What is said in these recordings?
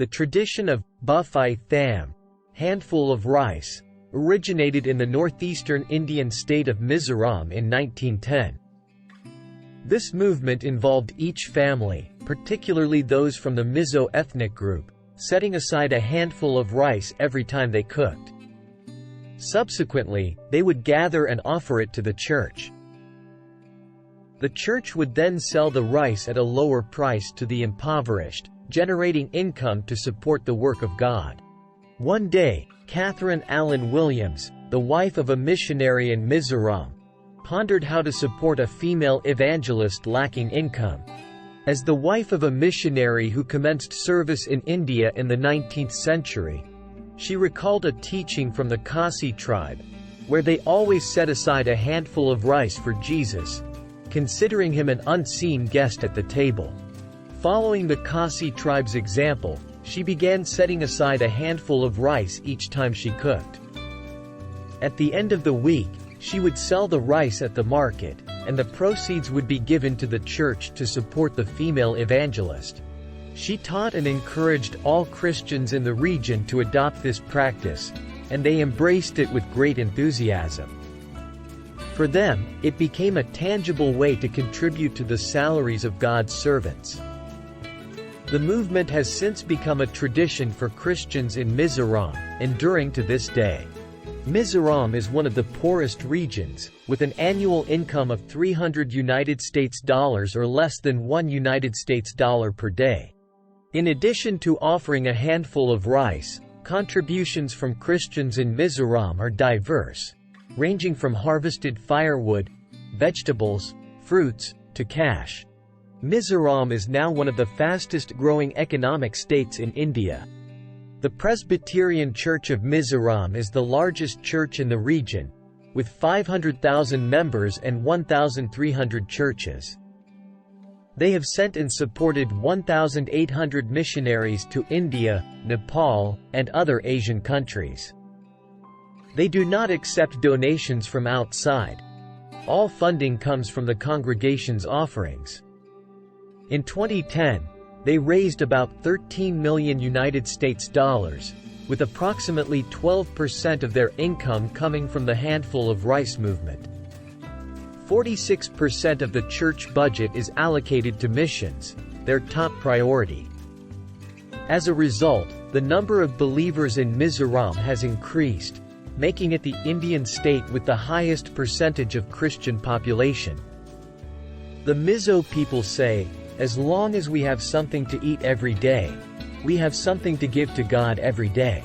The tradition of quiettime, handful of rice, originated in the northeastern Indian state of Mizoram in 1910. This movement involved each family, particularly those from the Mizo ethnic group, setting aside a handful of rice every time they cooked. Subsequently, they would gather and offer it to the church. The church would then sell the rice at a lower price to the impoverished, generating income to support the work of God. One day, Catherine Allen Williams, the wife of a missionary in Mizoram, pondered how to support a female evangelist lacking income. As the wife of a missionary who commenced service in India in the 19th century, she recalled a teaching from the Khasi tribe, where they always set aside a handful of rice for Jesus, considering him an unseen guest at the table. Following the Khasi tribe's example, she began setting aside a handful of rice each time she cooked. At the end of the week, she would sell the rice at the market, and the proceeds would be given to the church to support the female evangelist. She taught and encouraged all Christians in the region to adopt this practice, and they embraced it with great enthusiasm. For them, it became a tangible way to contribute to the salaries of God's servants. The movement has since become a tradition for Christians in Mizoram, enduring to this day. Mizoram is one of the poorest regions, with an annual income of $300 or less than $1 per day. In addition to offering a handful of rice, contributions from Christians in Mizoram are diverse, ranging from harvested firewood, vegetables, fruits, to cash. Mizoram is now one of the fastest-growing economic states in India. The Presbyterian Church of Mizoram is the largest church in the region, with 500,000 members and 1,300 churches. They have sent and supported 1,800 missionaries to India, Nepal, and other Asian countries. They do not accept donations from outside. All funding comes from the congregation's offerings. In 2010, they raised about $13 million, with approximately 12% of their income coming from the handful of rice movement. 46% of the church budget is allocated to missions, their top priority. As a result, the number of believers in Mizoram has increased, making it the Indian state with the highest percentage of Christian population. The Mizo people say, "As long as we have something to eat every day, we have something to give to God every day."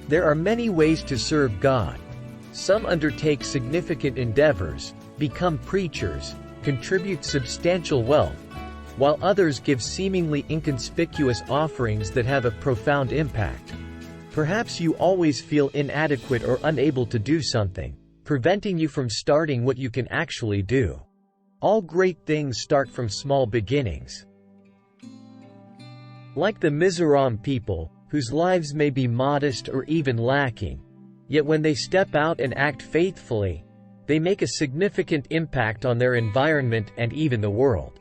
There are many ways to serve God. Some undertake significant endeavors, become preachers, contribute substantial wealth, while others give seemingly inconspicuous offerings that have a profound impact. Perhaps you always feel inadequate or unable to do something, preventing you from starting what you can actually do. All great things start from small beginnings. Like the Mizoram people, whose lives may be modest or even lacking, yet when they step out and act faithfully, they make a significant impact on their environment and even the world.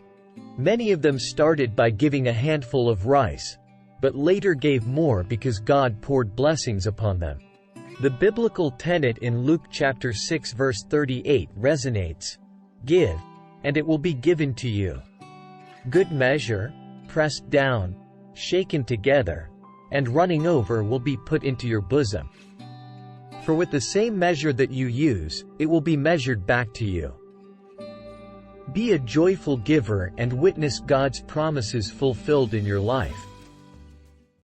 Many of them started by giving a handful of rice, but later gave more because God poured blessings upon them. The biblical tenet in Luke chapter 6 verse 38 resonates: "Give, and it will be given to you. Good measure, pressed down, shaken together, and running over will be put into your bosom. For with the same measure that you use, it will be measured back to you." Be a joyful giver and witness God's promises fulfilled in your life.